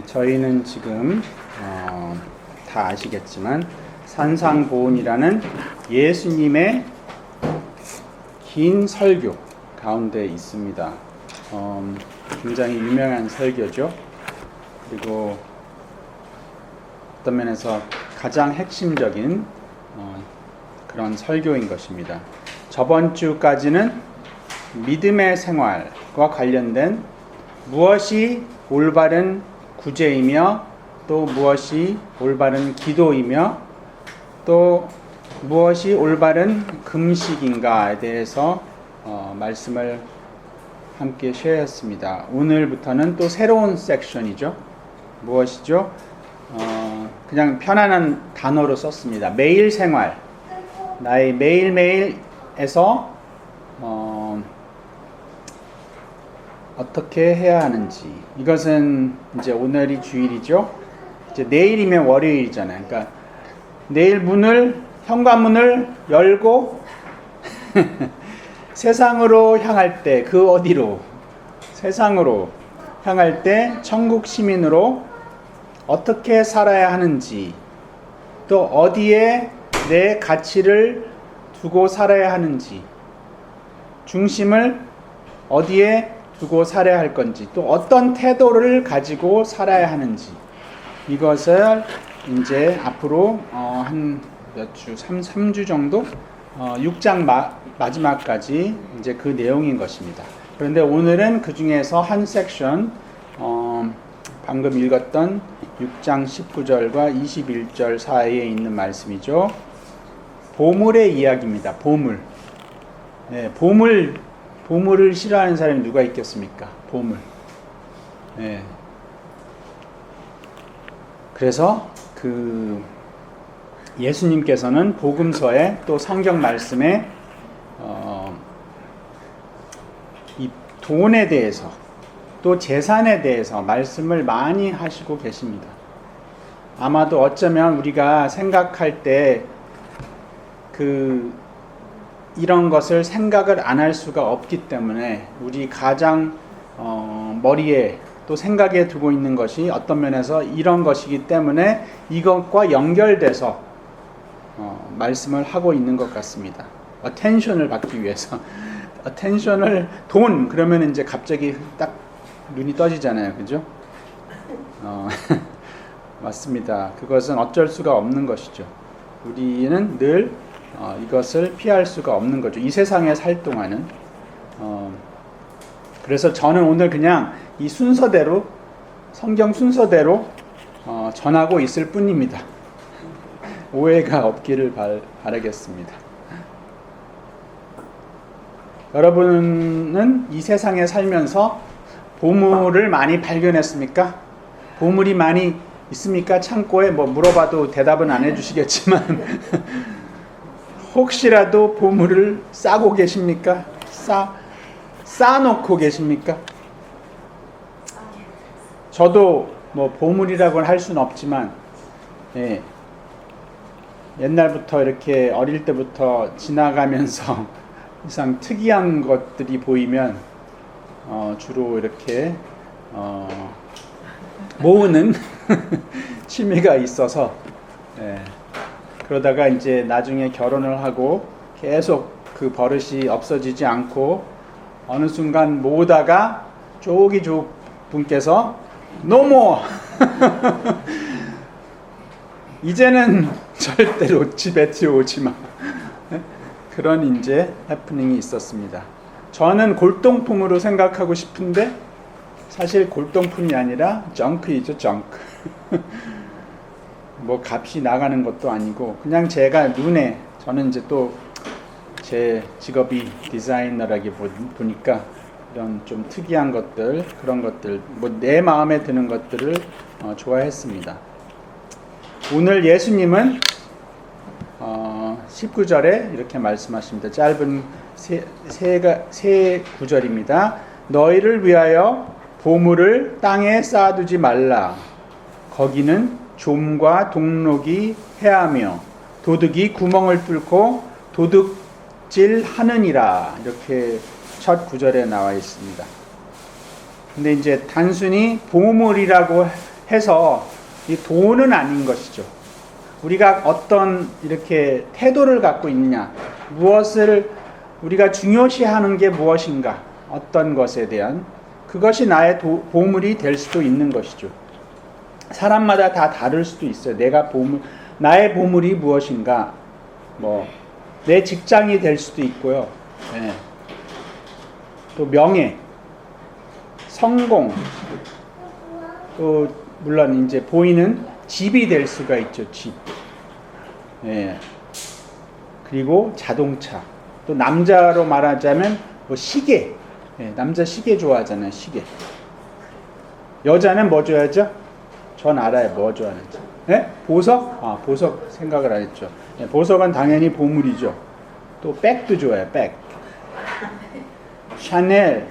저희는 지금 다 아시겠지만 산상보훈이라는 예수님의 긴 설교 가운데 있습니다. 굉장히 유명한 설교죠. 그리고 어떤 면에서 가장 핵심적인 그런 설교인 것입니다. 저번 주까지는 믿음의 생활과 관련된 무엇이 올바른 구제이며 또 무엇이 올바른 기도이며 또 무엇이 올바른 금식인가에 대해서 말씀을 함께 쉐어했습니다. 오늘부터는 또 새로운 섹션이죠. 무엇이죠? 그냥 편안한 단어로 썼습니다. 매일 생활, 나의 매일매일에서 어떻게 해야 하는지. 이것은 이제 오늘이 주일이죠. 이제 내일이면 월요일이잖아요. 그러니까 내일 현관문을 열고 세상으로 향할 때, 그 어디로? 세상으로 향할 때 천국 시민으로 어떻게 살아야 하는지, 또 어디에 내 가치를 두고 살아야 하는지, 중심을 어디에 두고 살아야 할 건지, 또 어떤 태도를 가지고 살아야 하는지, 이것을 이제 앞으로 한 몇 주, 3주 정도? 6장 마지막까지 이제 그 내용인 것입니다. 그런데 오늘은 그 중에서 한 섹션, 방금 읽었던 6장 19절과 21절 사이에 있는 말씀이죠. 보물의 이야기입니다. 보물. 네, 보물을 싫어하는 사람이 누가 있겠습니까? 보물. 네. 그래서 예수님께서는 복음서에 또 성경 말씀에 이 돈에 대해서 또 재산에 대해서 말씀을 많이 하시고 계십니다. 아마도 어쩌면 우리가 생각할 때 이런 것을 생각을 안 할 수가 없기 때문에 우리 가장 머리에 또 생각에 두고 있는 것이 어떤 면에서 이런 것이기 때문에 이것과 연결돼서 말씀을 하고 있는 것 같습니다. 어텐션을 받기 위해서. 돈 그러면 이제 갑자기 딱 눈이 떠지잖아요. 그죠? 맞습니다. 그것은 어쩔 수가 없는 것이죠. 우리는 늘 이것을 피할 수가 없는 거죠. 이 세상에 살 동안은. 그래서 저는 오늘 그냥 이 순서대로, 성경 순서대로 전하고 있을 뿐입니다. 오해가 없기를 바라겠습니다. 여러분은 이 세상에 살면서 보물을 많이 발견했습니까? 보물이 많이 있습니까? 창고에 물어봐도 대답은 안 해주시겠지만 혹시라도 보물을 싸고 계십니까? 쌓아놓고 계십니까? 저도 보물이라고는 할 수는 없지만, 예, 옛날부터 이렇게 어릴 때부터 지나가면서 이상 특이한 것들이 보이면 주로 이렇게 모으는 취미가 있어서, 예, 그러다가 이제 나중에 결혼을 하고 계속 그 버릇이 없어지지 않고 어느 순간 모으다가 쪼기 분께서 노모 이제는 절대로 집에 들어오지 마. 그런 이제 해프닝이 있었습니다. 저는 골동품으로 생각하고 싶은데 사실 골동품이 아니라 정크이죠, 정크. 값이 나가는 것도 아니고 그냥 제가 저는 이제 또 제 직업이 디자이너라기 보니까 이런 좀 특이한 것들, 그런 것들, 내 마음에 드는 것들을 좋아했습니다. 오늘 예수님은 19절에 이렇게 말씀하십니다. 짧은 세 구절입니다. 너희를 위하여 보물을 땅에 쌓아두지 말라. 거기는 좀과 동록이 해하며 도둑이 구멍을 뚫고 도둑질하느니라. 이렇게 첫 구절에 나와 있습니다. 근데 이제 단순히 보물이라고 해서 이 돈은 아닌 것이죠. 우리가 어떤 이렇게 태도를 갖고 있느냐, 무엇을 우리가 중요시하는 게 무엇인가, 어떤 것에 대한 그것이 나의 보물이 될 수도 있는 것이죠. 사람마다 다 다를 수도 있어요. 나의 보물이 무엇인가, 내 직장이 될 수도 있고요. 네. 또 명예, 성공, 또 물론 이제 보이는 집이 될 수가 있죠. 집. 예. 그리고 자동차. 또 남자로 말하자면 시계. 예, 남자 시계 좋아하잖아요. 시계. 여자는 뭐 좋아하죠? 전 알아요. 뭐 좋아하는지. 예? 보석? 보석 생각을 안 했죠. 예, 보석은 당연히 보물이죠. 또 백도 좋아해요. 백. 샤넬.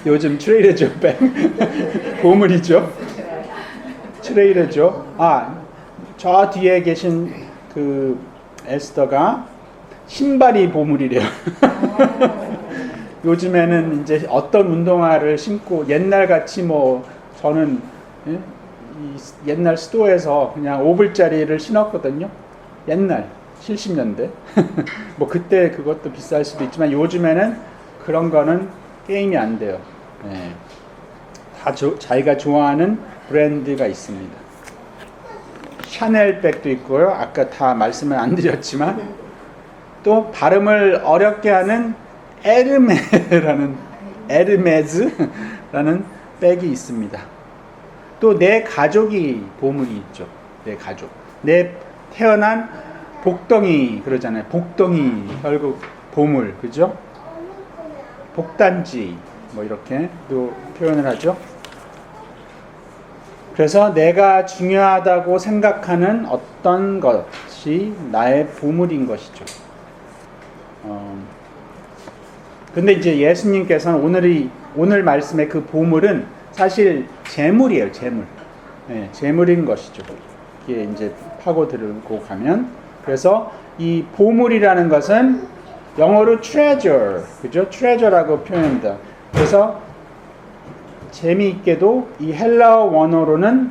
요즘 트레이더조 백. 보물이죠. 트레이더조. 저 뒤에 계신 그 에스더가 신발이 보물이래요. 요즘에는 이제 어떤 운동화를 신고 옛날같이 저는 옛날 스토어에서 그냥 5불짜리를 신었거든요. 옛날 70년대. 그때 그것도 비쌀 수도 있지만 요즘에는 그런 거는 게임이 안 돼요. 네. 다 자기가 좋아하는 브랜드가 있습니다. 샤넬 백도 있고요. 아까 다 말씀을 안 드렸지만 또 발음을 어렵게 하는 에르메즈라는 백이 있습니다. 또 내 가족이 보물이 있죠. 내 가족. 내 태어난 복덩이 그러잖아요. 복덩이 결국 보물, 그죠? 복단지 이렇게 또 표현을 하죠. 그래서 내가 중요하다고 생각하는 어떤 것이 나의 보물인 것이죠. 근데 이제 예수님께서는 오늘 말씀의 그 보물은 사실 재물이에요, 재물. 네, 재물인 것이죠. 이게 이제 파고들고 가면. 그래서 이 보물이라는 것은 영어로 treasure, 그죠? treasure라고 표현합니다. 그래서 재미있게도 이 헬라어 원어로는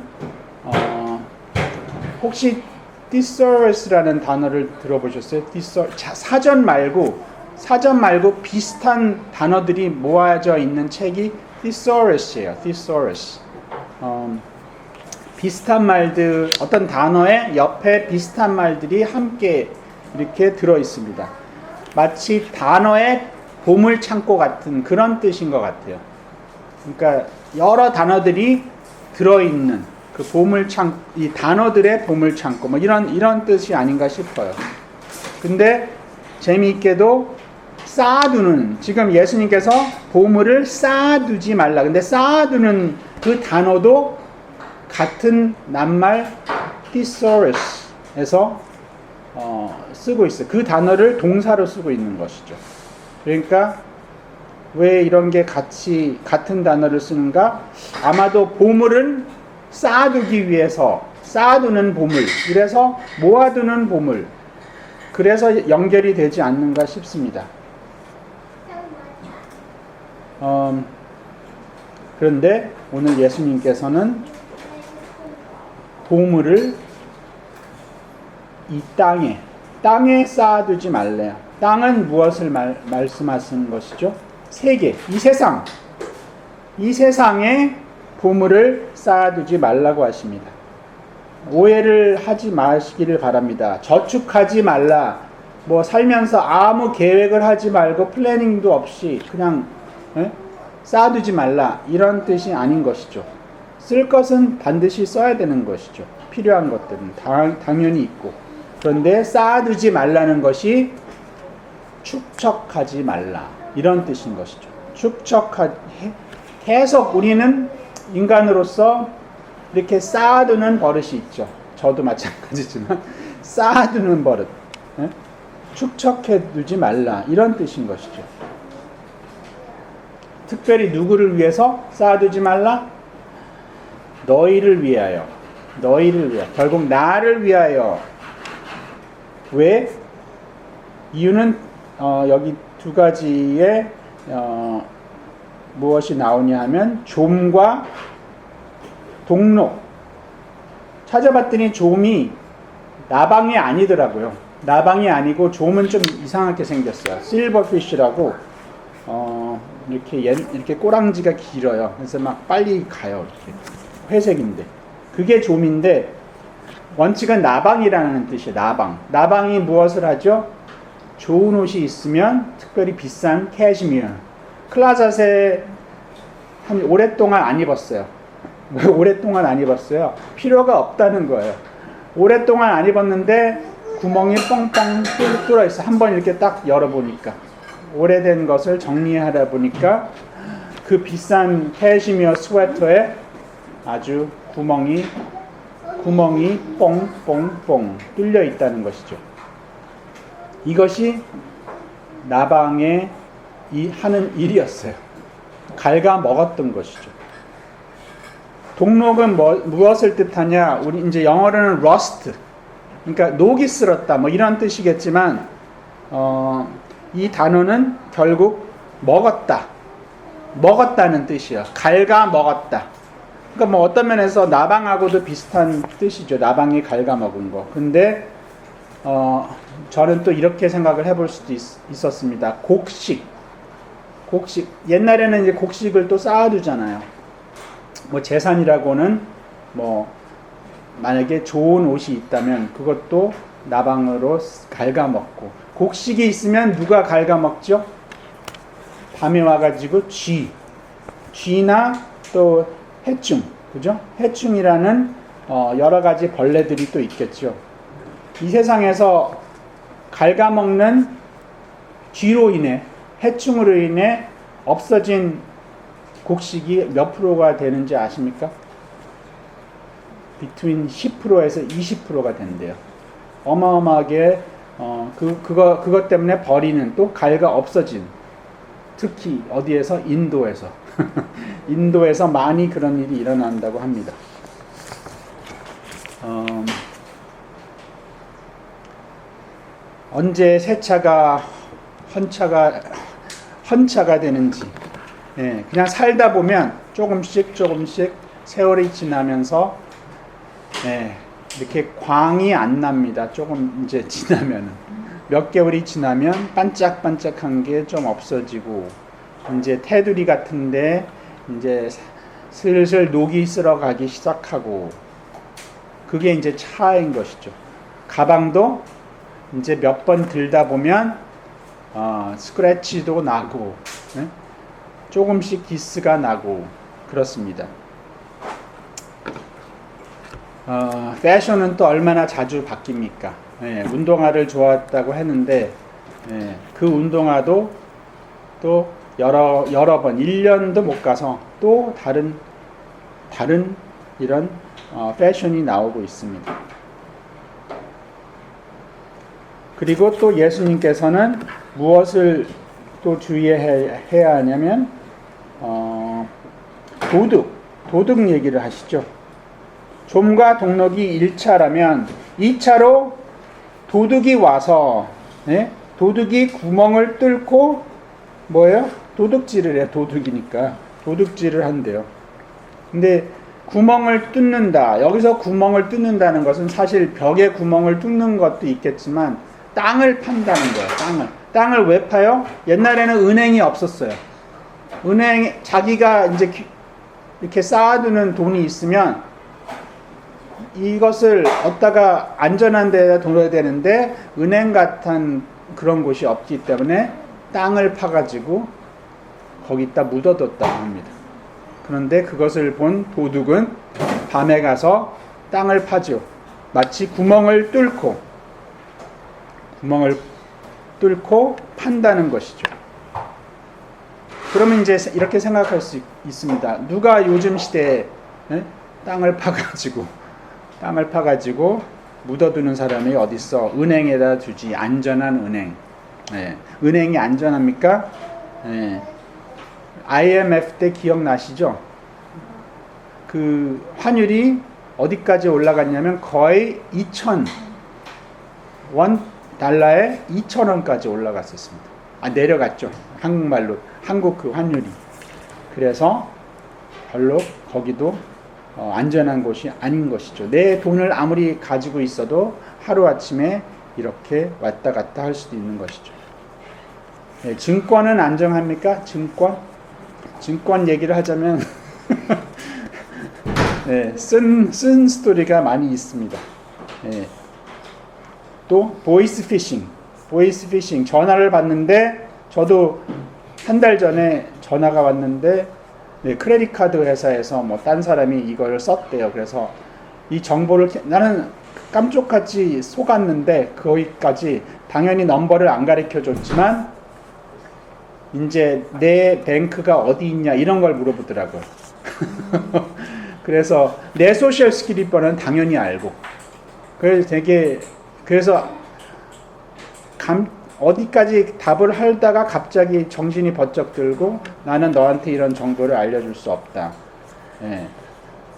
혹시 thesaurus라는 단어를 들어보셨어요? 사전 말고 비슷한 단어들이 모아져 있는 책이 thesaurus예요. thesaurus. 비슷한 말들, 어떤 단어의 옆에 비슷한 말들이 함께 이렇게 들어 있습니다. 마치 단어의 보물 창고 같은 그런 뜻인 것 같아요. 그러니까 여러 단어들이 들어있는 그 이 단어들의 보물 창고 이런 뜻이 아닌가 싶어요. 근데 재미있게도 쌓아두는, 지금 예수님께서 보물을 쌓아두지 말라. 근데 쌓아두는 그 단어도 같은 낱말 thesaurus에서 쓰고 있어요. 그 단어를 동사로 쓰고 있는 것이죠. 그러니까 왜 이런 게 같은 단어를 쓰는가? 아마도 보물은 쌓아두기 위해서, 쌓아두는 보물, 이래서 모아두는 보물, 그래서 연결이 되지 않는가 싶습니다. 그런데 오늘 예수님께서는 보물을 이 땅에 쌓아두지 말래요. 땅은 무엇을 말씀하시는 것이죠? 세계, 이 세상에 보물을 쌓아두지 말라고 하십니다. 오해를 하지 마시기를 바랍니다. 저축하지 말라. 살면서 아무 계획을 하지 말고 플래닝도 없이 그냥 쌓아두지 말라. 이런 뜻이 아닌 것이죠. 쓸 것은 반드시 써야 되는 것이죠. 필요한 것들은 당연히 있고. 그런데 쌓아두지 말라는 것이 축척하지 말라. 이런 뜻인 것이죠. 계속 우리는 인간으로서 이렇게 쌓아두는 버릇이 있죠. 저도 마찬가지지만 쌓아두는 버릇. 축척해두지 말라. 이런 뜻인 것이죠. 특별히 누구를 위해서 쌓아두지 말라? 너희를 위하여. 결국 나를 위하여. 왜? 이유는 여기 두 가지의 무엇이 나오냐 하면 좀과 동록. 찾아봤더니 좀이 나방이 아니더라고요. 나방이 아니고 좀은 좀 이상하게 생겼어요. 실버피쉬라고 이렇게 꼬랑지가 길어요. 그래서 막 빨리 가요. 이렇게 회색인데 그게 좀인데 원칙은 나방이라는 뜻이에요. 나방. 나방이 무엇을 하죠? 좋은 옷이 있으면 특별히 비싼 캐시미어. 클라젯에 한 오랫동안 안 입었어요. 왜 오랫동안 안 입었어요? 필요가 없다는 거예요. 오랫동안 안 입었는데 구멍이 뻥뻥 뚫어 있어. 한번 이렇게 딱 열어보니까 오래된 것을 정리하다 보니까 그 비싼 캐시미어 스웨터에 아주 구멍이 뽕뽕뽕 뚫려 있다는 것이죠. 이것이 나방의 하는 일이었어요. 갉아 먹었던 것이죠. 동록은 무엇을 뜻하냐? 우리 이제 영어로는 rust, 그러니까 녹이 쓸었다, 뭐 이런 뜻이겠지만, 이 단어는 결국 먹었다는 뜻이에요. 갉아 먹었다. 그러니까 뭐 어떤 면에서 나방하고도 비슷한 뜻이죠. 나방이 갉아 먹은 거. 근데 저는 또 이렇게 생각을 해볼 수도 있었습니다. 곡식. 옛날에는 이제 곡식을 또 쌓아두잖아요. 뭐 재산이라고는 뭐 만약에 좋은 옷이 있다면 그것도 나방으로 갉아먹고, 곡식이 있으면 누가 갉아먹죠? 밤에 와가지고 쥐나 또 해충, 그죠? 해충이라는 여러 가지 벌레들이 또 있겠죠. 이 세상에서 갉아먹는 쥐로 인해, 해충으로 인해 없어진 곡식이 몇 프로가 되는지 아십니까? between 10%에서 20%가 된대요. 어마어마하게 그것 때문에 버리는, 또 갉아 없어진, 특히 어디에서? 인도에서 인도에서 많이 그런 일이 일어난다고 합니다. 언제 세차가 헌차가 되는지, 그냥 살다 보면 조금씩 세월이 지나면서 이렇게 광이 안 납니다. 조금 이제 지나면은, 몇 개월이 지나면 반짝반짝한 게 좀 없어지고, 이제 테두리 같은데 이제 슬슬 녹이 쓸어가기 시작하고, 그게 이제 차인 것이죠. 가방도 이제 몇 번 들다 보면 스크래치도 나고, 조금씩 기스가 나고 그렇습니다. 패션은 또 얼마나 자주 바뀝니까? 운동화를 좋아했다고 했는데, 그 운동화도 또 여러 번, 1년도 못 가서 또 다른 이런 패션이 나오고 있습니다. 그리고 또 예수님께서는 무엇을 또 주의해야 하냐면, 도둑 얘기를 하시죠. 좀과 동록이 1차라면 2차로 도둑이 와서, 도둑이 구멍을 뚫고 뭐예요? 도둑질을 해요. 도둑이니까 도둑질을 한대요. 근데 구멍을 뚫는다, 여기서 구멍을 뚫는다는 것은 사실 벽에 구멍을 뚫는 것도 있겠지만 땅을 판다는 거예요. 땅을 왜 파요? 옛날에는 은행이 없었어요. 자기가 이제 이렇게 쌓아두는 돈이 있으면 이것을 얻다가 안전한 데다 둬야 되는데, 은행 같은 그런 곳이 없기 때문에 땅을 파가지고 거기다 묻어뒀다고 합니다. 그런데 그것을 본 도둑은 밤에 가서 땅을 파죠. 마치 구멍을 뚫고 판다는 것이죠. 그러면 이제 이렇게 생각할 수 있습니다. 누가 요즘 시대에 땅을 파가지고 묻어두는 사람이 어딨어? 은행에다 두지. 안전한 은행. 은행이 안전합니까? IMF 때 기억나시죠? 그 환율이 어디까지 올라갔냐면 거의 $1,000에 2,000원까지 올라갔었습니다. 내려갔죠. 한국말로. 한국 그 환율이. 그래서 별로 거기도 안전한 곳이 아닌 것이죠. 내 돈을 아무리 가지고 있어도 하루아침에 이렇게 왔다 갔다 할 수도 있는 것이죠. 네, 증권은 안정합니까? 증권 얘기를 하자면 네, 쓴 스토리가 많이 있습니다. 네. 또 보이스 피싱 전화를 받는데 저도 한 달 전에 전화가 왔는데 네, 크레딧 카드 회사에서 뭐 딴 사람이 이걸 썼대요. 그래서 이 정보를 나는 깜짝같이 속았는데 거기까지 당연히 넘버를 안 가르쳐 줬지만 이제 내 뱅크가 어디 있냐 이런 걸 물어보더라고요. 그래서 내 소셜 스키리 번호는 당연히 알고 그래서 어디까지 답을 하다가 갑자기 정신이 번쩍 들고 나는 너한테 이런 정보를 알려줄 수 없다. 예.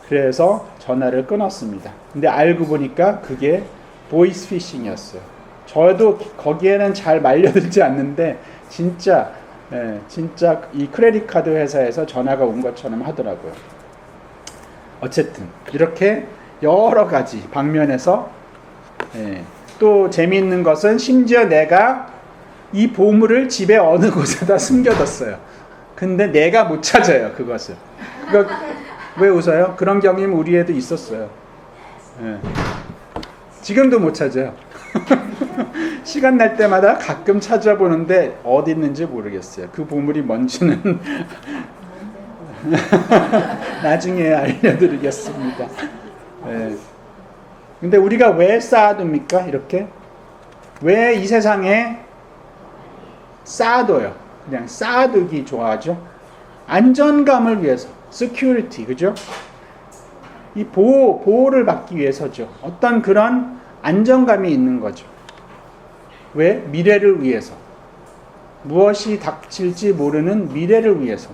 그래서 전화를 끊었습니다. 근데 알고 보니까 그게 보이스 피싱이었어요. 저도 거기에는 잘 말려들지 않는데 진짜 이 크레딧 카드 회사에서 전화가 온 것처럼 하더라고요. 어쨌든 이렇게 여러 가지 방면에서 또 재미있는 것은 심지어 내가 이 보물을 집에 어느 곳에다 숨겨뒀어요. 근데 내가 못 찾아요, 그것을. 왜 웃어요? 그런 경험 우리 애도 있었어요. 지금도 못 찾아요. 시간 날 때마다 가끔 찾아보는데 어디 있는지 모르겠어요. 그 보물이 뭔지는 나중에 알려드리겠습니다. 근데 우리가 왜 쌓아둡니까? 이렇게? 왜 이 세상에 쌓아둬요? 그냥 쌓아두기 좋아하죠? 안전감을 위해서. security, 그죠? 이 보호를 받기 위해서죠. 어떤 그런 안정감이 있는 거죠. 왜? 미래를 위해서. 무엇이 닥칠지 모르는 미래를 위해서.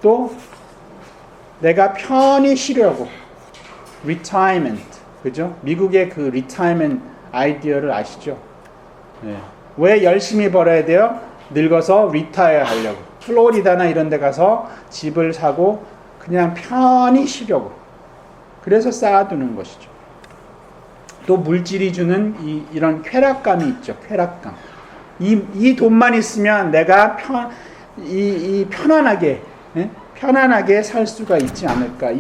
또 내가 편히 쉬려고. retirement, 그죠? 미국의 그 retirement 아이디어를 아시죠? 네. 왜 열심히 벌어야 돼요? 늙어서 retire 하려고. 플로리다나 이런 데 가서 집을 사고 그냥 편히 쉬려고. 그래서 쌓아두는 것이죠. 또 물질이 주는 이런 쾌락감이 있죠. 쾌락감. 이 돈만 있으면 내가 편안하게 살 수가 있지 않을까.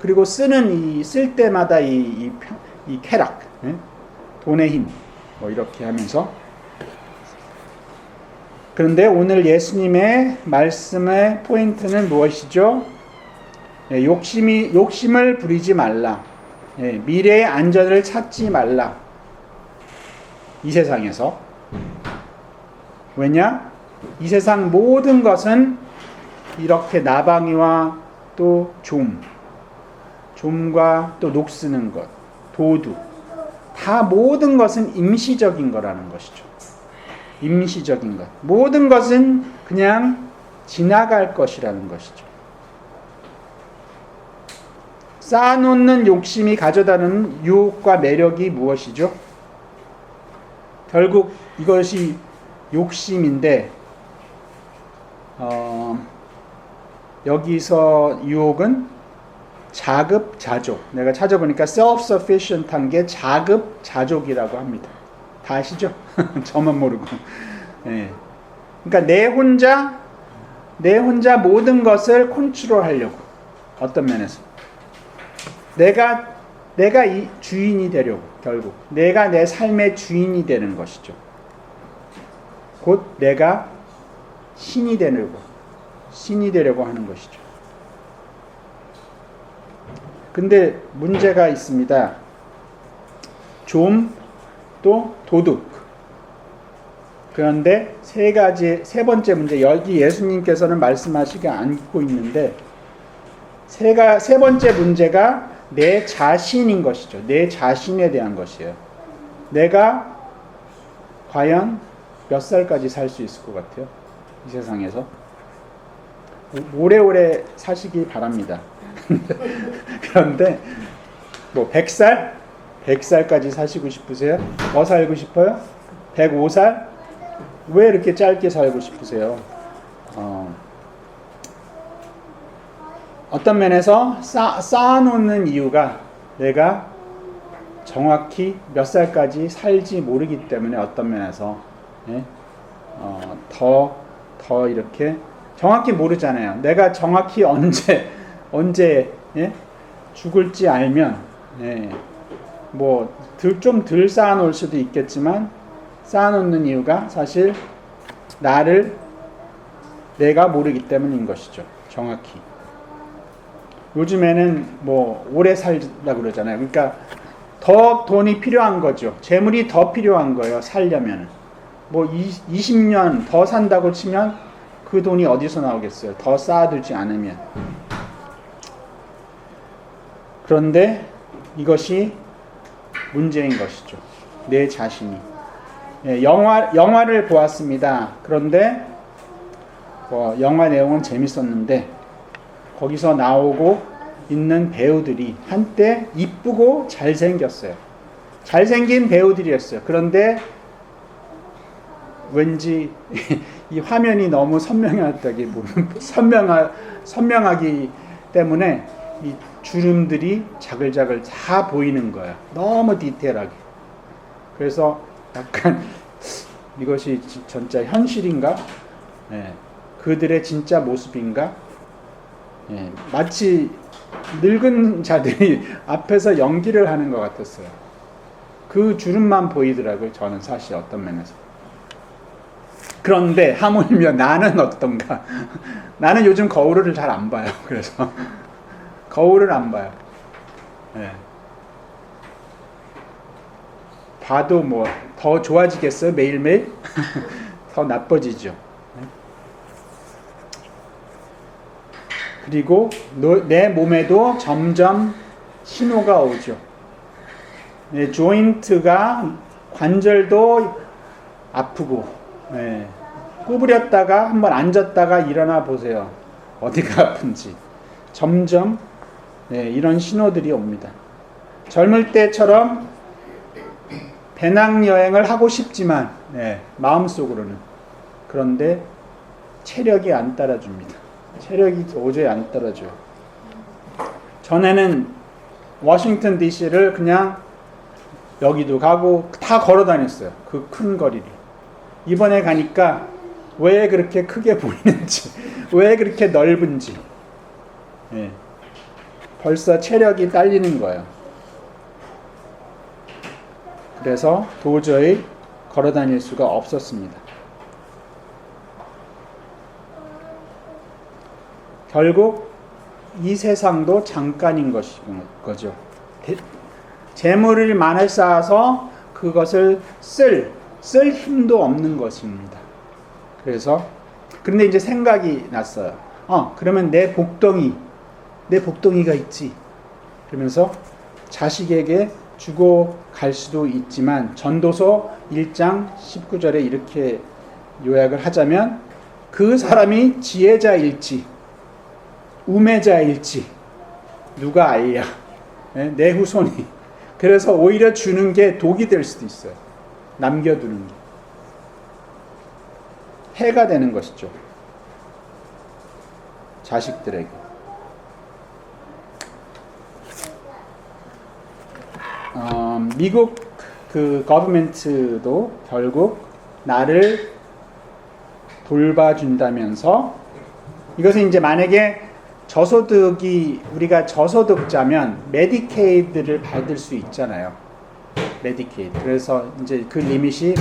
그리고 쓸 때마다 이 쾌락, 돈의 힘, 뭐 이렇게 하면서. 그런데 오늘 예수님의 말씀의 포인트는 무엇이죠? 욕심을 부리지 말라. 미래의 안전을 찾지 말라. 이 세상에서. 왜냐? 이 세상 모든 것은 이렇게 나방이와 또 좀과 또 녹쓰는 것, 도둑, 다 모든 것은 임시적인 거라는 것이죠. 임시적인 것. 모든 것은 그냥 지나갈 것이라는 것이죠. 쌓아놓는 욕심이 가져다는 유혹과 매력이 무엇이죠? 결국 이것이 욕심인데 여기서 유혹은 자급자족. 내가 찾아보니까 self-sufficient한 게 자급자족이라고 합니다. 다 아시죠? 저만 모르고. 그러니까 내 혼자 모든 것을 컨트롤하려고. 어떤 면에서 내가 이 주인이 되려고. 결국 내가 내 삶의 주인이 되는 것이죠. 곧 내가 신이 되려고 하는 것이죠. 근데 문제가 있습니다. 또 도둑. 그런데 세 번째 문제, 여기 예수님께서는 말씀하시지 않고 있는데 세 번째 문제가 내 자신인 것이죠. 내 자신에 대한 것이에요. 내가 과연 몇 살까지 살 수 있을 것 같아요? 이 세상에서. 오래오래 사시기 바랍니다. 그런데 뭐 100살? 100살까지 사시고 싶으세요? 더 살고 싶어요? 105살? 왜 이렇게 짧게 살고 싶으세요? 어떤 면에서 쌓아놓는 이유가 내가 정확히 몇 살까지 살지 모르기 때문에 어떤 면에서 예? 더 이렇게 정확히 모르잖아요. 내가 정확히 언제 예? 죽을지 알면 예. 뭐 좀 덜 쌓아놓을 수도 있겠지만 쌓아놓는 이유가 사실 내가 모르기 때문인 것이죠. 정확히. 요즘에는 뭐 오래 살다 그러잖아요. 그러니까 더 돈이 필요한 거죠. 재물이 더 필요한 거예요. 살려면. 뭐 20년 더 산다고 치면 그 돈이 어디서 나오겠어요. 더 쌓아두지 않으면. 그런데 이것이 문제인 것이죠. 내 자신이. 예, 영화를 보았습니다. 그런데 영화 내용은 재밌었는데 거기서 나오고 있는 배우들이 한때 이쁘고 잘생겼어요. 잘생긴 배우들이었어요. 그런데 왠지 이 화면이 너무 선명하기 때문에 이 주름들이 자글자글 다 보이는 거예요. 너무 디테일하게. 그래서 약간 이것이 진짜 현실인가? 예, 그들의 진짜 모습인가? 예, 마치 늙은 자들이 앞에서 연기를 하는 것 같았어요. 그 주름만 보이더라고요. 저는 사실 어떤 면에서. 그런데 하물며 나는 어떤가? 나는 요즘 거울을 잘 안 봐요. 그래서 거울을 안 봐요. 예. 봐도 뭐 더 좋아지겠어요? 매일매일? 더 나빠지죠. 그리고 내 몸에도 점점 신호가 오죠. 네, 조인트가 관절도 아프고 구부렸다가 한번 앉았다가 일어나 보세요. 어디가 아픈지. 점점 이런 신호들이 옵니다. 젊을 때처럼 배낭여행을 하고 싶지만 마음속으로는. 그런데 체력이 안 따라줍니다. 체력이 도저히 안 따라줘요. 전에는 워싱턴 DC를 그냥 여기도 가고 다 걸어 다녔어요. 그 큰 거리를. 이번에 가니까 왜 그렇게 크게 보이는지, 왜 그렇게 넓은지. 벌써 체력이 딸리는 거예요. 그래서 도저히 걸어 다닐 수가 없었습니다. 결국 이 세상도 잠깐인 거죠. 재물을 많이 쌓아서 그것을 쓸 힘도 없는 것입니다. 그런데 이제 생각이 났어요. 그러면 내 복덩이가 있지. 그러면서 자식에게 주고 갈 수도 있지만 전도서 1장 19절에 이렇게 요약을 하자면 그 사람이 지혜자일지 우매자일지 누가 알랴. 내 후손이. 그래서 오히려 주는 게 독이 될 수도 있어요. 남겨두는 게. 해가 되는 것이죠. 자식들에게. 미국 그 거버먼트도 결국 나를 돌봐준다면서 이것은 이제 만약에 우리가 저소득자면 메디케이드를 받을 수 있잖아요. 메디케이드. 그래서 이제 그 리밋이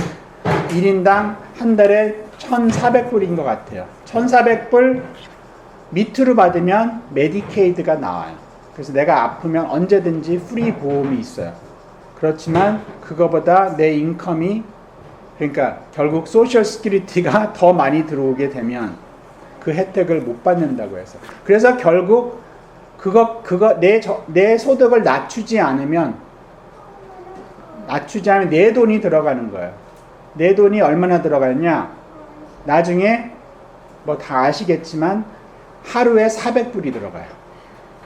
1인당 한 달에 1,400불인 것 같아요. 1,400불 밑으로 받으면 메디케이드가 나와요. 그래서 내가 아프면 언제든지 프리 보험이 있어요. 그렇지만 그거보다 내 인컴이 그러니까 결국 소셜 시큐리티가 더 많이 들어오게 되면 그 혜택을 못 받는다고 해서. 그래서 결국 내 소득을 낮추지 않으면 내 돈이 들어가는 거예요. 내 돈이 얼마나 들어가느냐? 나중에 뭐 다 아시겠지만 하루에 400불이 들어가요.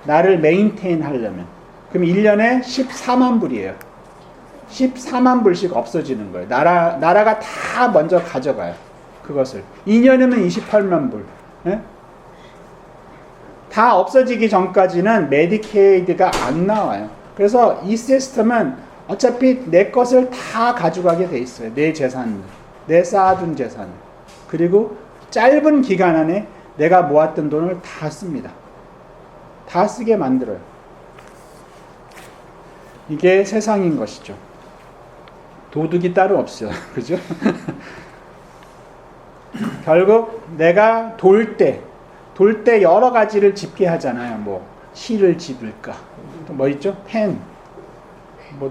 나를 메인테인 하려면. 그럼 1년에 14만 불이에요. 14만 불씩 없어지는 거예요. 나라가 다 먼저 가져가요. 그것을. 2년이면 28만 불. 다 없어지기 전까지는 메디케이드가 안 나와요. 그래서 이 시스템은 어차피 내 것을 다 가져가게 돼 있어요. 내 재산을, 내 쌓아둔 재산을. 그리고 짧은 기간 안에 내가 모았던 돈을 다 씁니다. 다 쓰게 만들어요. 이게 세상인 것이죠. 도둑이 따로 없어요. 그죠? 결국 내가 돌 때 여러 가지를 집게 하잖아요. 뭐 실을 집을까? 또 뭐 있죠? 펜.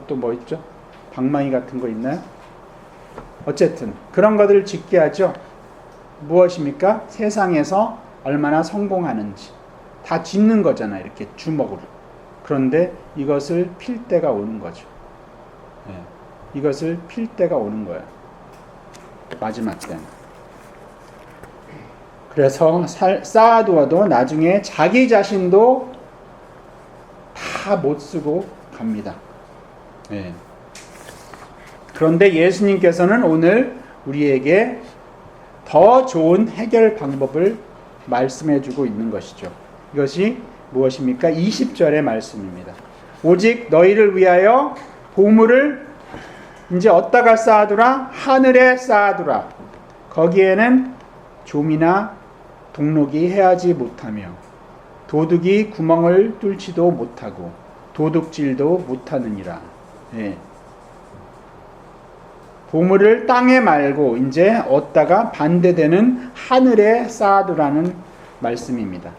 또 뭐 있죠? 방망이 같은 거 있나요? 어쨌든 그런 것들을 집게 하죠. 무엇입니까? 세상에서 얼마나 성공하는지 다 짓는 거잖아요. 이렇게 주먹으로. 그런데 이것을 필 때가 오는 거죠. 네. 이것을 필 때가 오는 거예요. 마지막 때는. 그래서 쌓아두어도 나중에 자기 자신도 다 못 쓰고 갑니다. 네. 그런데 예수님께서는 오늘 우리에게 더 좋은 해결 방법을 말씀해 주고 있는 것이죠. 이것이 무엇입니까? 20절의 말씀입니다. 오직 너희를 위하여 보물을 이제 어디다가 쌓아두라? 하늘에 쌓아두라. 거기에는 좀이나 동록이 해하지 못하며 도둑이 구멍을 뚫지도 못하고 도둑질도 못하느니라. 예. 보물을 땅에 말고 이제 얻다가 반대되는 하늘에 쌓아두라는 말씀입니다.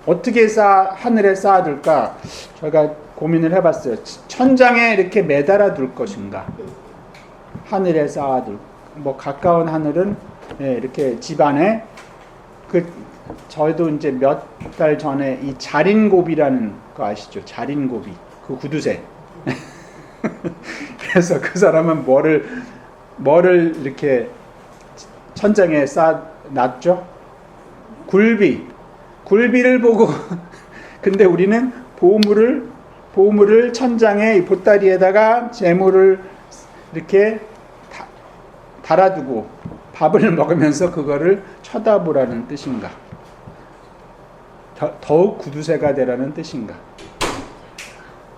어떻게 하늘에 쌓아둘까? 제가 고민을 해봤어요. 천장에 이렇게 매달아 둘 것인가? 하늘에 쌓아둘. 뭐 가까운 하늘은 이렇게 집 안에 저희도 이제 몇 달 전에 이 자린고비라는 거 아시죠? 자린고비. 그 구두쇠. 그래서 그 사람은 뭐를 이렇게 천장에 놨죠? 굴비를 보고 근데 우리는 보물을 천장에 보따리에다가 재물을 이렇게 달아두고 밥을 먹으면서 그거를 쳐다보라는 뜻인가? 더욱 구두쇠가 되라는 뜻인가?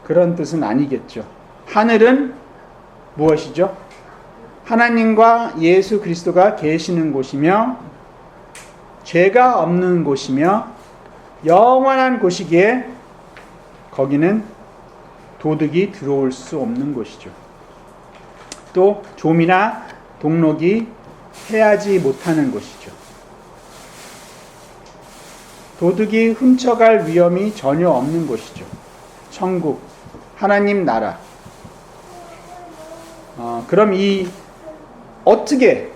그런 뜻은 아니겠죠. 하늘은 무엇이죠? 하나님과 예수 그리스도가 계시는 곳이며 죄가 없는 곳이며 영원한 곳이기에 거기는 도둑이 들어올 수 없는 곳이죠. 또 좀이나 동록이 해하지 못하는 곳이죠. 도둑이 훔쳐갈 위험이 전혀 없는 곳이죠. 천국, 하나님 나라. 그럼 어떻게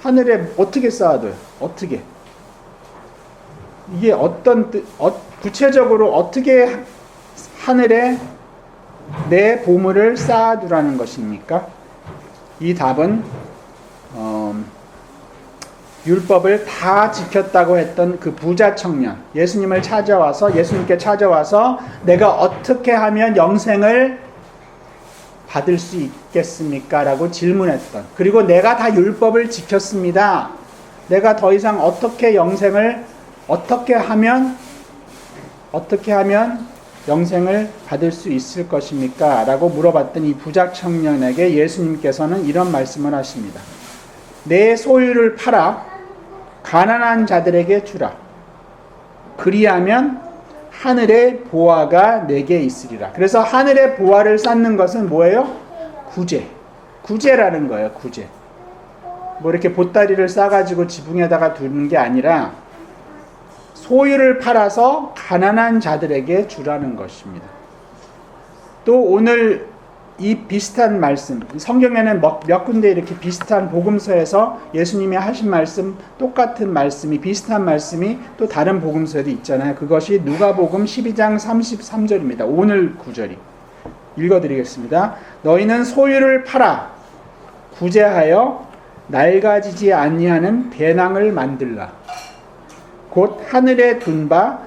하늘에 어떻게 쌓아둬요? 어떻게? 이게 구체적으로 어떻게 하늘에 내 보물을 쌓아두라는 것입니까? 이 답은 율법을 다 지켰다고 했던 그 부자 청년, 예수님께 찾아와서 내가 어떻게 하면 영생을 받을 수 있겠습니까? 라고 질문했던, 그리고 내가 다 율법을 지켰습니다. 내가 더 이상 어떻게 하면 영생을 받을 수 있을 것입니까? 라고 물어봤던 이 부자 청년에게 예수님께서는 이런 말씀을 하십니다. 내 소유를 팔아 가난한 자들에게 주라. 그리하면 하늘의 보화가 내게 있으리라. 그래서 하늘의 보화를 쌓는 것은 뭐예요? 구제라는 거예요. 구제. 뭐 이렇게 보따리를 싸가지고 지붕에다가 두는 게 아니라 소유를 팔아서 가난한 자들에게 주라는 것입니다. 또 오늘 이 비슷한 말씀, 성경에는 몇 군데 이렇게 비슷한 복음서에서 예수님이 하신 말씀, 똑같은 말씀이, 비슷한 말씀이 또 다른 복음서에도 있잖아요. 그것이 누가복음 12장 33절입니다. 오늘 구절이. 읽어드리겠습니다. 너희는 소유를 팔아 구제하여 낡아지지 아니하는 배낭을 만들라. 곧 하늘에 둔 바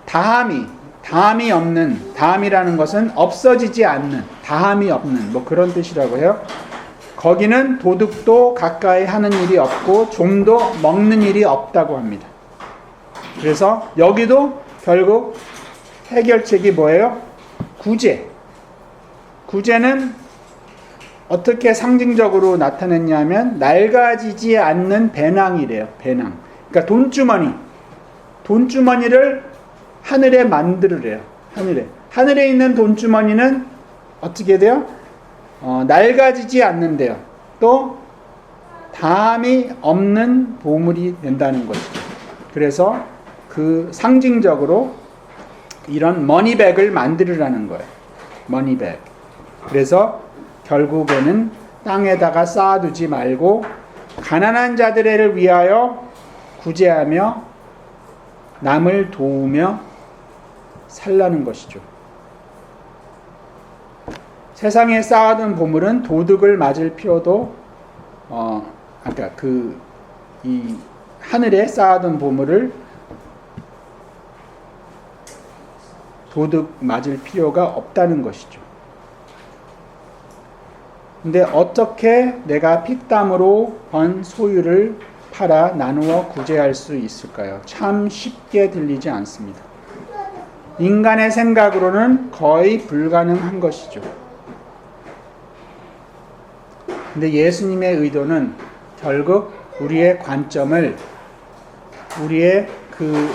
다함이 없는, 다함이라는 것은 없어지지 않는, 다함이 없는, 뭐 그런 뜻이라고 해요. 거기는 도둑도 가까이 하는 일이 없고 좀도 먹는 일이 없다고 합니다. 그래서 여기도 결국 해결책이 뭐예요? 구제. 구제는 어떻게 상징적으로 나타냈냐면 낡아지지 않는 배낭이래요. 배낭. 그러니까 돈주머니를 하늘에 만들으래요. 하늘에 있는 돈주머니는 어떻게 돼요? 낡아지지 않는데요. 또 담이 없는 보물이 된다는 것이죠. 그래서 그 상징적으로 이런 머니백을 만들으라는 거예요. 머니백. 그래서 결국에는 땅에다가 쌓아두지 말고 가난한 자들을 위하여 구제하며 남을 도우며 살라는 것이죠. 세상에 쌓아둔 보물은 도둑을 맞을 필요도 아까 이 하늘에 쌓아둔 보물을 도둑 맞을 필요가 없다는 것이죠. 근데 어떻게 내가 피땀으로 번 소유를 팔아 나누어 구제할 수 있을까요? 참 쉽게 들리지 않습니다. 인간의 생각으로는 거의 불가능한 것이죠. 근데 예수님의 의도는 결국 우리의 관점을, 우리의 그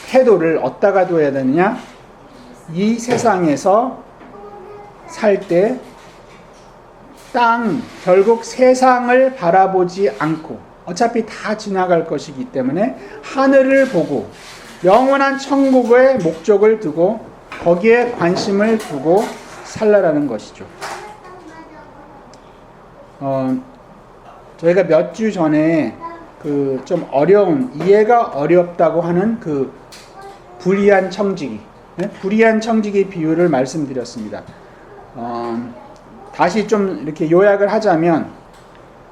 태도를 어디다가 둬야 되느냐? 이 세상에서 살 때 결국 세상을 바라보지 않고 어차피 다 지나갈 것이기 때문에 하늘을 보고 영원한 천국의 목적을 두고 거기에 관심을 두고 살라라는 것이죠. 저희가 몇 주 전에 그 좀 이해가 어렵다고 하는 그 불의한 청지기, 불의한 청지기 비유를 말씀드렸습니다. 다시 좀 이렇게 요약을 하자면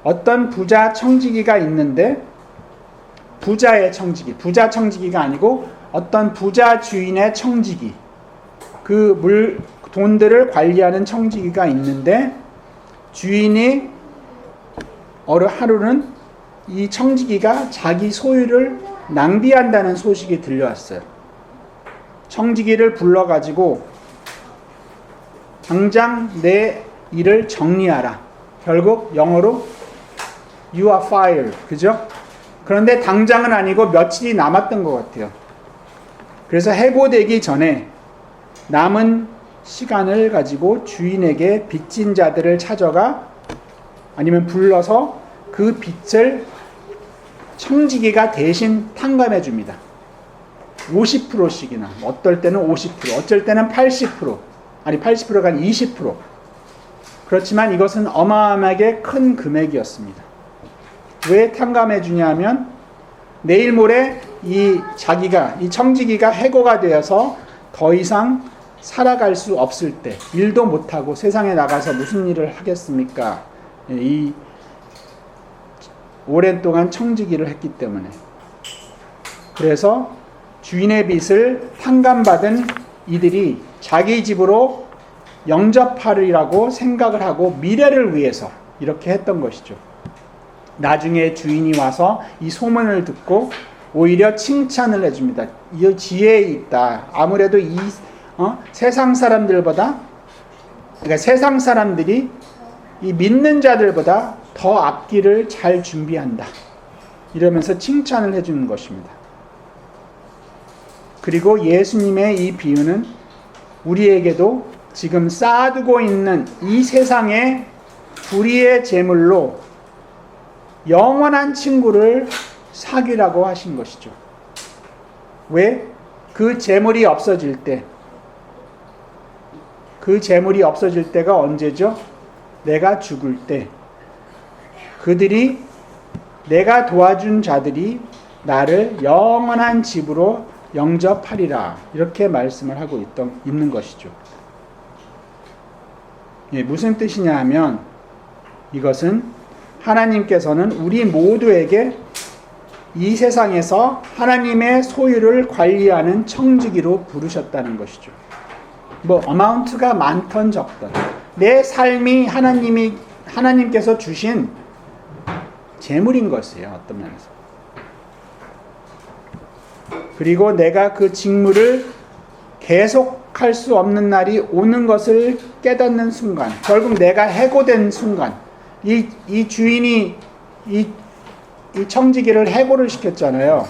어떤 부자 청지기가 있는데 부자 청지기가 아니고 어떤 부자 주인의 청지기, 그 돈들을 관리하는 청지기가 있는데 주인이 하루는 이 청지기가 자기 소유를 낭비한다는 소식이 들려왔어요. 청지기를 불러가지고 당장 내 일을 정리하라. 결국 영어로 You are fired. 그죠? 그런데 당장은 아니고 며칠이 남았던 것 같아요. 그래서 해고되기 전에 남은 시간을 가지고 주인에게 빚진 자들을 찾아가 아니면 불러서 그 빚을 청지기가 대신 탕감해 줍니다. 50%씩이나, 어떨 때는 50%, 어쩔 때는 80%, 아니 80%가 아니라 20%. 그렇지만 이것은 어마어마하게 큰 금액이었습니다. 왜 탕감해 주냐면 내일 모레 이 청지기가 해고가 되어서 더 이상 살아갈 수 없을 때, 일도 못하고 세상에 나가서 무슨 일을 하겠습니까? 이 오랜 동안 청지기를 했기 때문에. 그래서 주인의 빚을 탕감받은 이들이 자기 집으로 영접하리라고 생각을 하고 미래를 위해서 이렇게 했던 것이죠. 나중에 주인이 와서 이 소문을 듣고 오히려 칭찬을 해줍니다. 이 지혜에 있다. 아무래도 세상 사람들보다, 그러니까 세상 사람들이 이 믿는 자들보다 더 앞길을 잘 준비한다. 이러면서 칭찬을 해주는 것입니다. 그리고 예수님의 이 비유는 우리에게도 지금 쌓아두고 있는 이 세상의 불의의 재물로 영원한 친구를 사귀라고 하신 것이죠. 왜? 그 재물이 없어질 때가 언제죠? 내가 죽을 때. 내가 도와준 자들이 나를 영원한 집으로 영접하리라. 이렇게 말씀을 하고 있는 것이죠. 무슨 뜻이냐 하면 이것은 하나님께서는 우리 모두에게 이 세상에서 하나님의 소유를 관리하는 청지기로 부르셨다는 것이죠. 어마운트가 많던 적던 내 삶이 하나님께서 주신 재물인 것이에요. 어떤 면에서. 그리고 내가 그 직무를 계속할 수 없는 날이 오는 것을 깨닫는 순간, 결국 내가 해고된 순간, 이 주인이 이 청지기를 해고를 시켰잖아요.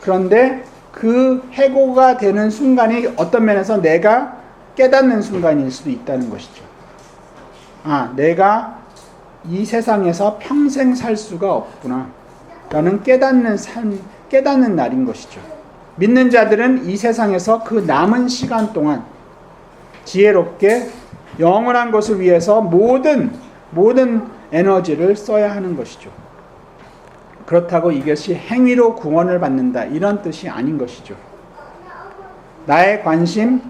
그런데 그 해고가 되는 순간이 어떤 면에서 내가 깨닫는 순간일 수도 있다는 것이죠. 내가 이 세상에서 평생 살 수가 없구나 라는 깨닫는 날인 것이죠. 믿는 자들은 이 세상에서 그 남은 시간 동안 지혜롭게 영원한 것을 위해서 모든 에너지를 써야 하는 것이죠. 그렇다고 이것이 행위로 구원을 받는다 이런 뜻이 아닌 것이죠. 나의 관심,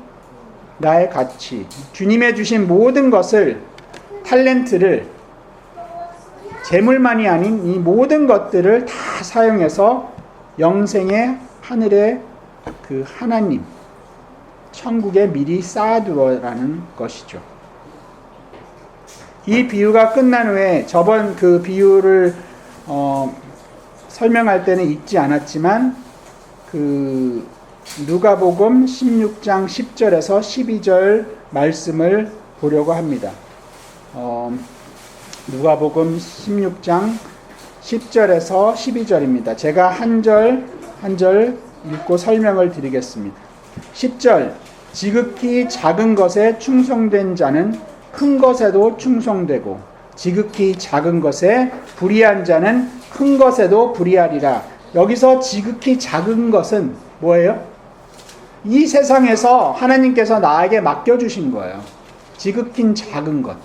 나의 가치, 주님의 주신 모든 것을, 탤런트를, 재물만이 아닌 이 모든 것들을 다 사용해서 영생의 하늘의 그 하나님, 천국에 미리 쌓아두어라는 것이죠. 이 비유가 끝난 후에 저번 그 비유를 설명할 때는 읽지 않았지만 그 누가복음 16장 10절에서 12절 말씀을 보려고 합니다. 누가복음 16장 10절에서 12절입니다. 제가 한 절 읽고 설명을 드리겠습니다. 10절, 지극히 작은 것에 충성된 자는 큰 것에도 충성되고 지극히 작은 것에 불의한 자는 큰 것에도 불의하리라. 여기서 지극히 작은 것은 뭐예요? 이 세상에서 하나님께서 나에게 맡겨주신 거예요. 지극히 작은 것.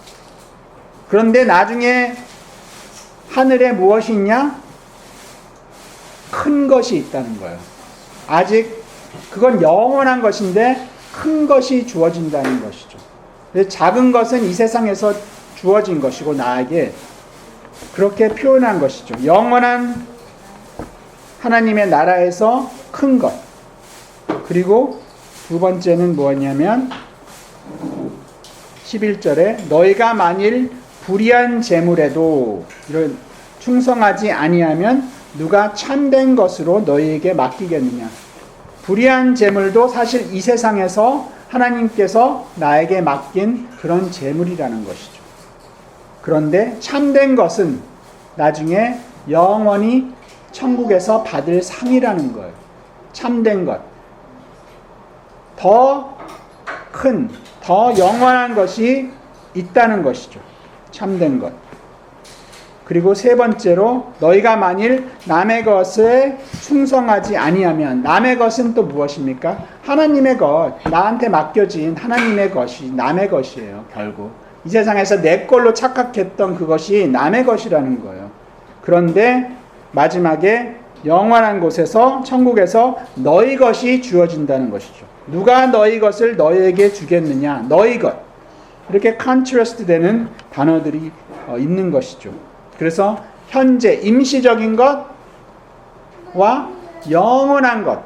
그런데 나중에 하늘에 무엇이 있냐? 큰 것이 있다는 거예요. 아직 그건 영원한 것인데 큰 것이 주어진다는 것이죠. 작은 것은 이 세상에서 주어진 것이고 나에게 그렇게 표현한 것이죠. 영원한 하나님의 나라에서 큰 것. 그리고 두 번째는 뭐냐면 11절에 너희가 만일 불의한 재물에도 이런 충성하지 아니하면 누가 참된 것으로 너희에게 맡기겠느냐. 불의한 재물도 사실 이 세상에서 하나님께서 나에게 맡긴 그런 재물이라는 것이죠. 그런데 참된 것은 나중에 영원히 천국에서 받을 상이라는 거예요. 참된 것. 더 큰, 더 영원한 것이 있다는 것이죠. 참된 것. 그리고 세 번째로 너희가 만일 남의 것에 충성하지 아니하면, 남의 것은 또 무엇입니까? 하나님의 것, 나한테 맡겨진 하나님의 것이 남의 것이에요. 결국 이 세상에서 내 걸로 착각했던 그것이 남의 것이라는 거예요. 그런데 마지막에 영원한 곳에서, 천국에서 너희 것이 주어진다는 것이죠. 누가 너희 것을 너희에게 주겠느냐. 너희 것. 이렇게 컨트라스트 되는 단어들이 있는 것이죠. 그래서 현재 임시적인 것과 영원한 것,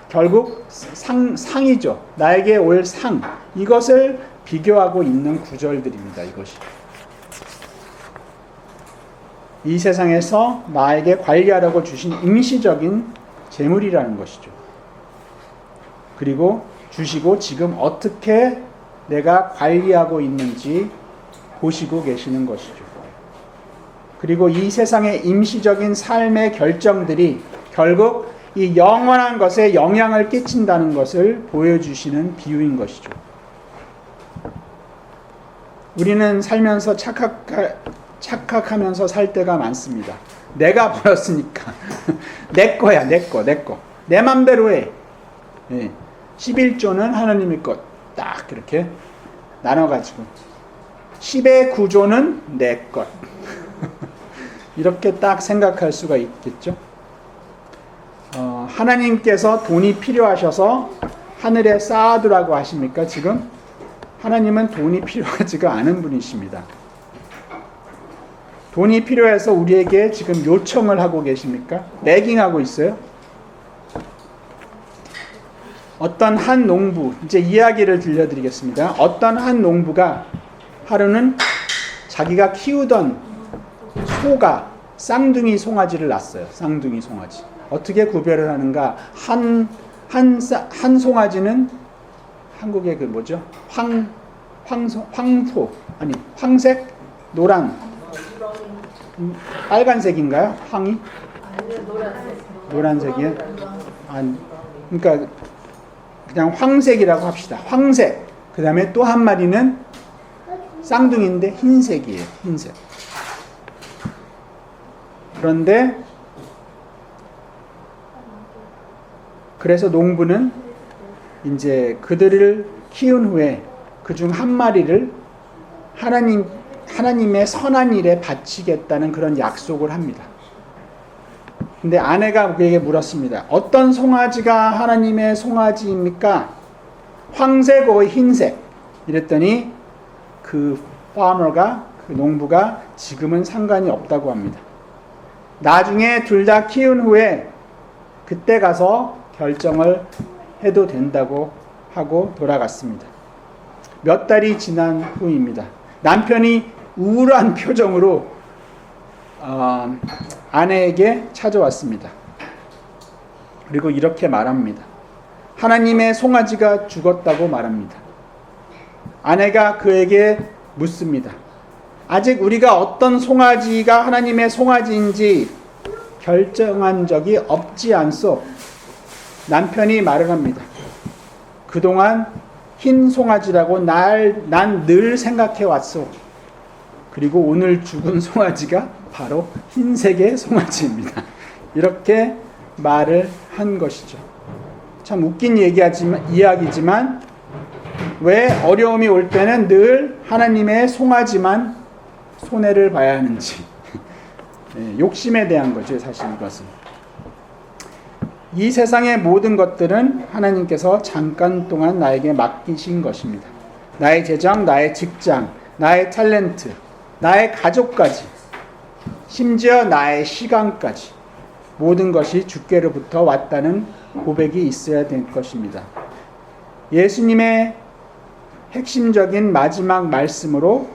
결국 상이죠. 나에게 올 상, 이것을 비교하고 있는 구절들입니다. 이것이 이 세상에서 나에게 관리하라고 주신 임시적인 재물이라는 것이죠. 그리고 주시고 지금 어떻게 내가 관리하고 있는지 보시고 계시는 것이죠. 그리고 이 세상의 임시적인 삶의 결정들이 결국 이 영원한 것에 영향을 끼친다는 것을 보여주시는 비유인 것이죠. 우리는 살면서 착각하면서 살 때가 많습니다. 내가 벌었으니까 내 거야, 내 거. 내 맘대로 해. 11조는 하나님의 것. 딱 이렇게 나눠가지고 10의 9조는 내 것. 이렇게 딱 생각할 수가 있겠죠. 하나님께서 돈이 필요하셔서 하늘에 쌓아두라고 하십니까? 지금 하나님은 돈이 필요하지가 않은 분이십니다. 돈이 필요해서 우리에게 지금 요청을 하고 계십니까? 내깅하고 있어요? 어떤 한 농부, 이제 이야기를 들려드리겠습니다. 어떤 한 농부가 하루는 자기가 키우던 소가 쌍둥이 송아지를 낳았어요. 쌍둥이 송아지. 어떻게 구별을 하는가? 한 송아지는 한국의 그 뭐죠? 황색, 노란, 빨간색인가요? 황이? 노란색이요? 그러니까 그냥 황색이라고 합시다. 황색. 그 다음에 또 한 마리는 쌍둥이인데 흰색이에요. 흰색. 그런데 그래서 농부는 이제 그들을 키운 후에 그중 한 마리를 하나님의 선한 일에 바치겠다는 그런 약속을 합니다. 근데 아내가 그에게 물었습니다. 어떤 송아지가 하나님의 송아지입니까? 황색או 흰색? 이랬더니 그 파머가, 그 농부가 지금은 상관이 없다고 합니다. 나중에 둘 다 키운 후에 그때 가서 결정을 해도 된다고 하고 돌아갔습니다. 몇 달이 지난 후입니다. 남편이 우울한 표정으로 아내에게 찾아왔습니다. 그리고 이렇게 말합니다. 하나님의 송아지가 죽었다고 말합니다. 아내가 그에게 묻습니다. 아직 우리가 어떤 송아지가 하나님의 송아지인지 결정한 적이 없지 않소? 남편이 말을 합니다. 그동안 흰 송아지라고 난 늘 생각해 왔소. 그리고 오늘 죽은 송아지가 바로 흰색의 송아지입니다. 이렇게 말을 한 것이죠. 참 웃긴 이야기지만 왜 어려움이 올 때는 늘 하나님의 송아지만 손해를 봐야 하는지 욕심에 대한 거죠. 사실 이것은. 이 세상의 모든 것들은 하나님께서 잠깐 동안 나에게 맡기신 것입니다. 나의 재정, 나의 직장, 나의 탤런트, 나의 가족까지, 심지어 나의 시간까지 모든 것이 주께로부터 왔다는 고백이 있어야 될 것입니다. 예수님의 핵심적인 마지막 말씀으로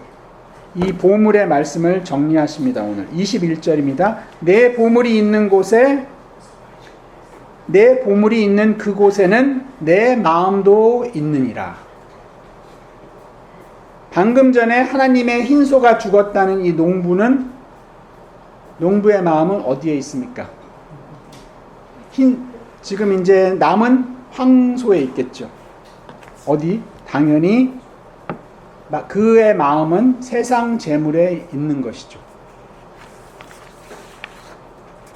이 보물의 말씀을 정리하십니다. 오늘 21절입니다. 내 보물이 있는 그곳에는 내 마음도 있느니라. 방금 전에 하나님의 흰소가 죽었다는 이 농부의 마음은 어디에 있습니까? 지금 이제 남은 황소에 있겠죠. 어디? 당연히 그의 마음은 세상 재물에 있는 것이죠.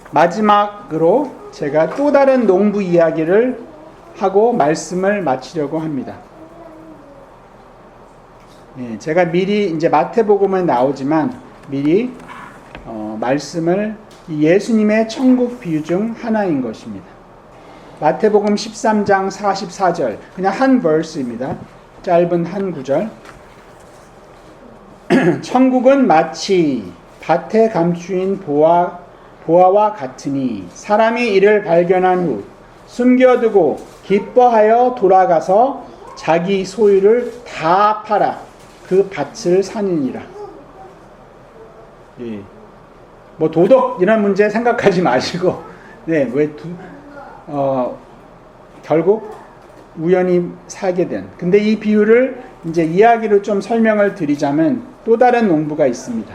마지막으로 제가 또 다른 농부 이야기를 하고 말씀을 마치려고 합니다. 제가 미리 이제 마태복음에 나오지만 미리 말씀을 예수님의 천국 비유 중 하나인 것입니다. 마태복음 13장 44절 그냥 한 verse입니다. 짧은 한 구절. 천국은 마치 밭에 감추인 보화와 같으니 사람이 이를 발견한 후 숨겨두고 기뻐하여 돌아가서 자기 소유를 다 팔아 그 밭을 사느니라. 예. 뭐 도덕 이런 문제 생각하지 마시고, 결국 우연히 사게 된. 근데 이 비유를 이제 이야기로 좀 설명을 드리자면 또 다른 농부가 있습니다.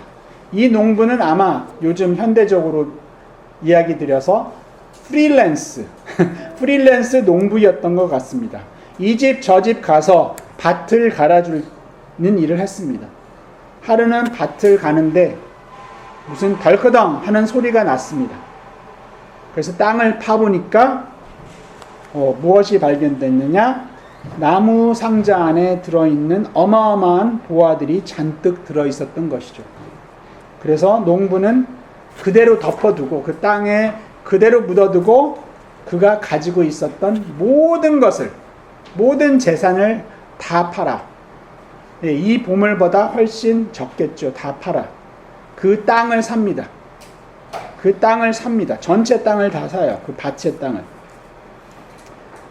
이 농부는 아마 요즘 현대적으로 이야기 드려서 프리랜스 농부였던 것 같습니다. 이 집 저 집 가서 밭을 갈아주는 일을 했습니다. 하루는 밭을 가는데 무슨 덜커덩 하는 소리가 났습니다. 그래서 땅을 파보니까 무엇이 발견됐느냐? 나무 상자 안에 들어있는 어마어마한 보화들이 잔뜩 들어있었던 것이죠. 그래서 농부는 그대로 덮어두고 그 땅에 그대로 묻어두고 그가 가지고 있었던 모든 재산을 다 팔아. 이 보물보다 훨씬 적겠죠. 다 팔아. 그 땅을 삽니다. 전체 땅을 다 사요. 그 밭의 땅을.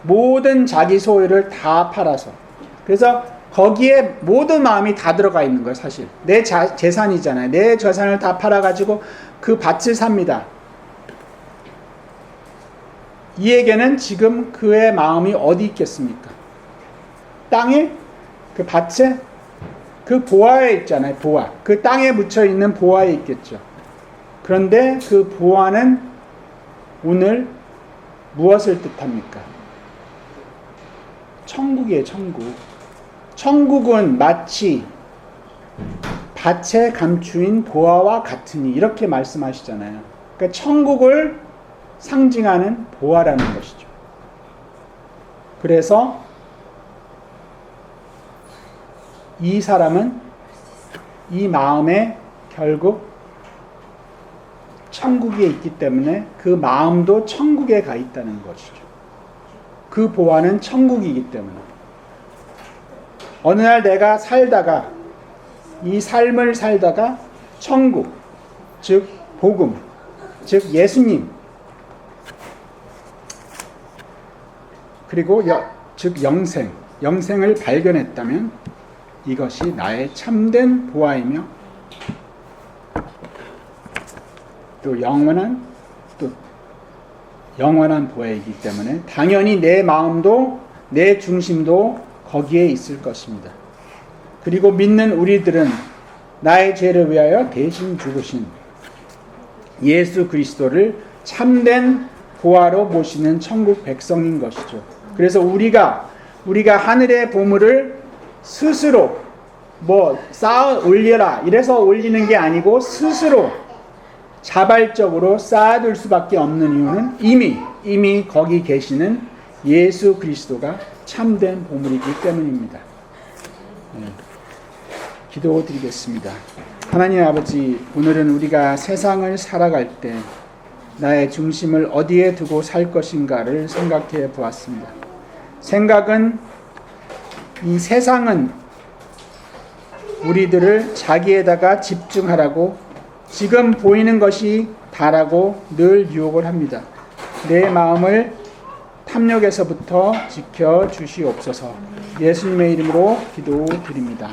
모든 자기 소유를 다 팔아서. 그래서 거기에 모든 마음이 다 들어가 있는 거예요. 사실 내 재산이잖아요. 내 재산을 다 팔아가지고 그 밭을 삽니다. 이에게는 지금 그의 마음이 어디 있겠습니까? 땅에? 그 밭에? 그 보화에 있잖아요. 보화. 그 땅에 묻혀 있는 보화에 있겠죠. 그런데 그 보화는 오늘 무엇을 뜻합니까? 천국이에요. 천국. 천국은 마치 밭에 감추인 보화와 같으니 이렇게 말씀하시잖아요. 그러니까 천국을 상징하는 보화라는 것이죠. 그래서 이 사람은 이 마음에 결국 천국에 있기 때문에 그 마음도 천국에 가 있다는 것이죠. 그 보화는 천국이기 때문에. 어느 날 내가 살다가 이 삶을 살다가 천국, 즉 복음, 즉 예수님, 그리고 즉 영생을 발견했다면 이것이 나의 참된 보화이며 또 영원한 보화이기 때문에 당연히 내 마음도 내 중심도 거기에 있을 것입니다. 그리고 믿는 우리들은 나의 죄를 위하여 대신 죽으신 예수 그리스도를 참된 보화로 모시는 천국 백성인 것이죠. 그래서 우리가 하늘의 보물을 스스로 쌓아 올려라 이래서 올리는 게 아니고 스스로 자발적으로 쌓아둘 수밖에 없는 이유는 이미 거기 계시는 예수 그리스도가 참된 보물이기 때문입니다. 기도드리겠습니다. 하나님 아버지, 오늘은 우리가 세상을 살아갈 때 나의 중심을 어디에 두고 살 것인가를 생각해 보았습니다. 생각은 이 세상은 우리들을 자기에다가 집중하라고 지금 보이는 것이 다라고 늘 유혹을 합니다. 내 마음을 탐욕에서부터 지켜 주시옵소서. 예수님의 이름으로 기도드립니다.